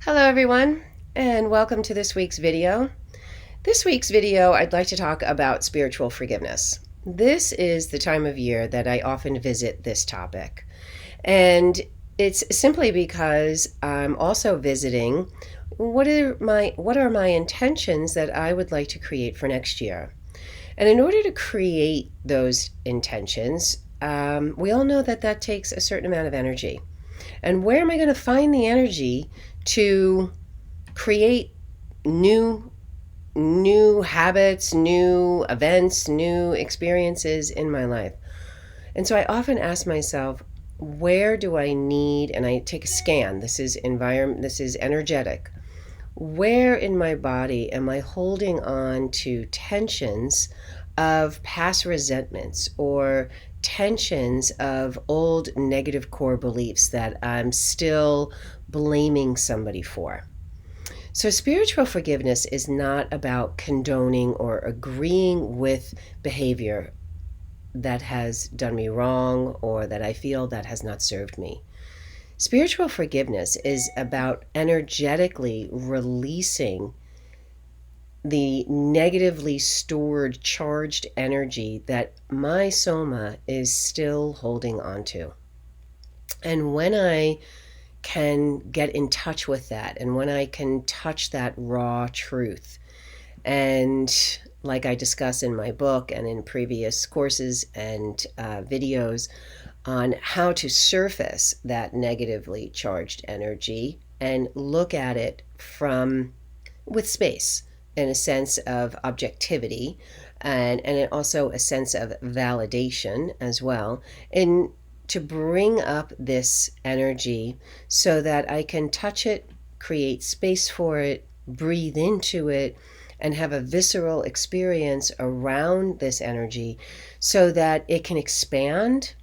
Hello everyone, and welcome to this week's video. This week's video, I'd like to talk about spiritual forgiveness. This is the time of year that I often visit this topic. And it's simply because I'm also visiting what are my intentions that I would like to create for next year. And in order to create those intentions, we all know that that takes a certain amount of energy. And where am I going to find the energy to create new new habits, new events, new experiences in my life? And so I often ask myself, where do I need, and I take a scan. This is energetic. Where in my body am I holding on to tensions of past resentments or tensions of old negative core beliefs that I'm still blaming somebody for? So, spiritual forgiveness is not about condoning or agreeing with behavior that has done me wrong or that I feel that has not served me. Spiritual forgiveness is about energetically releasing the negatively stored, charged energy that my soma is still holding on to. And when I can get in touch with that, and when I can touch that raw truth, and like I discuss in my book and in previous courses and videos on how to surface that negatively charged energy and look at it from with space, in a sense of objectivity, and also a sense of validation as well, and to bring up this energy so that I can touch it, create space for it, breathe into it, and have a visceral experience around this energy so that it can expand.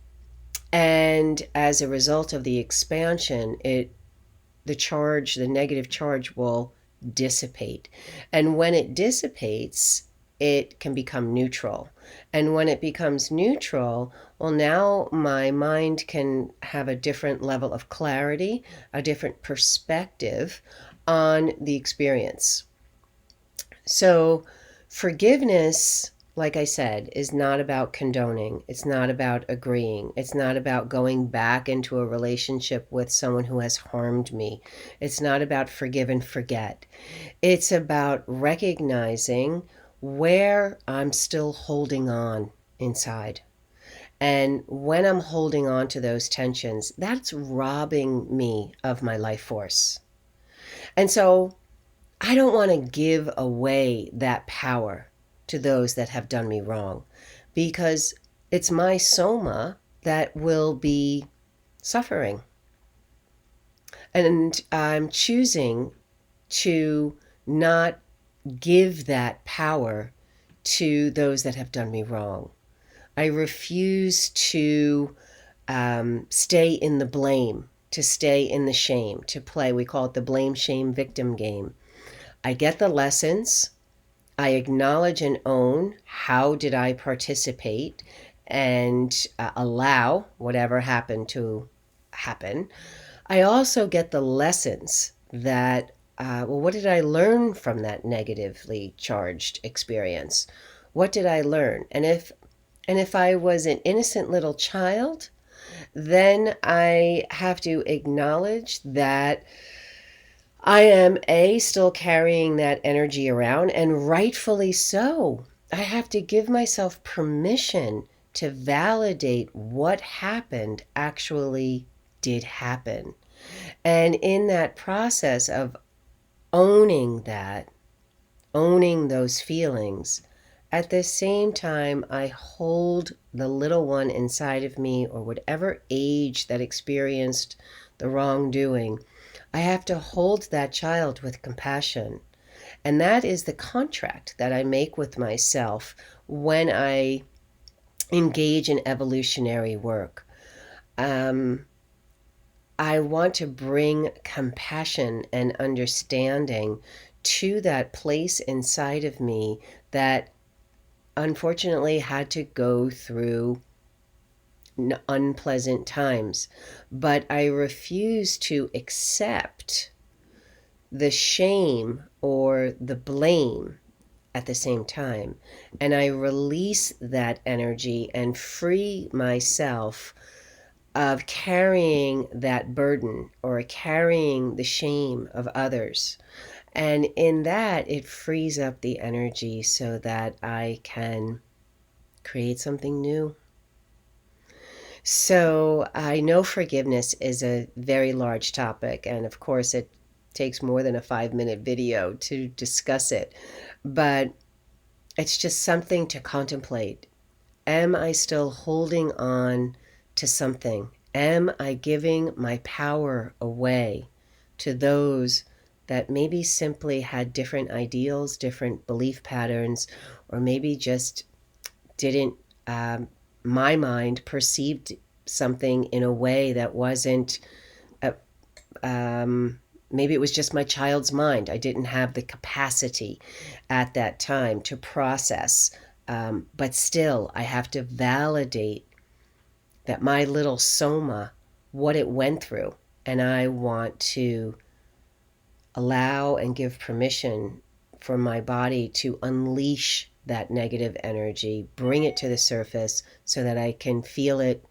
And as a result of the expansion, the negative charge will dissipate. And when it dissipates, it can become neutral. And when it becomes neutral, well, now my mind can have a different level of clarity, a different perspective on the experience. So, forgiveness, like I said, is not about condoning. It's not about agreeing. It's not about going back into a relationship with someone who has harmed me. It's not about forgive and forget. It's about recognizing where I'm still holding on inside. And when I'm holding on to those tensions, that's robbing me of my life force. And so I don't want to give away that power to those that have done me wrong, because it's my soma that will be suffering. And I'm choosing to not give that power to those that have done me wrong. I refuse to stay in the blame, to stay in the shame, to play. We call it the blame, shame, victim game. I get the lessons. I acknowledge and own how did I participate and allow whatever happened to happen. I also get the lessons that, what did I learn from that negatively charged experience? What did I learn? And if I was an innocent little child, then I have to acknowledge that I am still carrying that energy around, and rightfully so. I have to give myself permission to validate what happened actually did happen. And in that process of owning that, owning those feelings, at the same time, I hold the little one inside of me, or whatever age that experienced the wrongdoing. I have to hold that child with compassion. And that is the contract that I make with myself when I engage in evolutionary work. I want to bring compassion and understanding to that place inside of me that unfortunately had to go through unpleasant times. But I refuse to accept the shame or the blame at the same time. And I release that energy and free myself of carrying that burden or carrying the shame of others. And in that, it frees up the energy so that I can create something new. So I know forgiveness is a very large topic, and of course, it takes more than a 5-minute video to discuss it, but it's just something to contemplate. Am I still holding on to something? Am I giving my power away to those that maybe simply had different ideals, different belief patterns, or maybe just didn't, my mind perceived something in a way that wasn't, uh, maybe it was just my child's mind. I didn't have the capacity at that time to process. But still, I have to validate that my little soma, what it went through. And I want to allow and give permission for my body to unleash that negative energy, bring it to the surface so that I can feel it,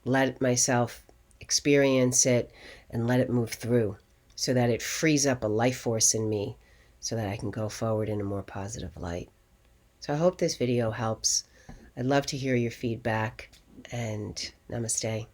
let myself experience it, and let it move through so that it frees up a life force in me so that I can go forward in a more positive light. So I hope this video helps. I'd love to hear your feedback, and namaste.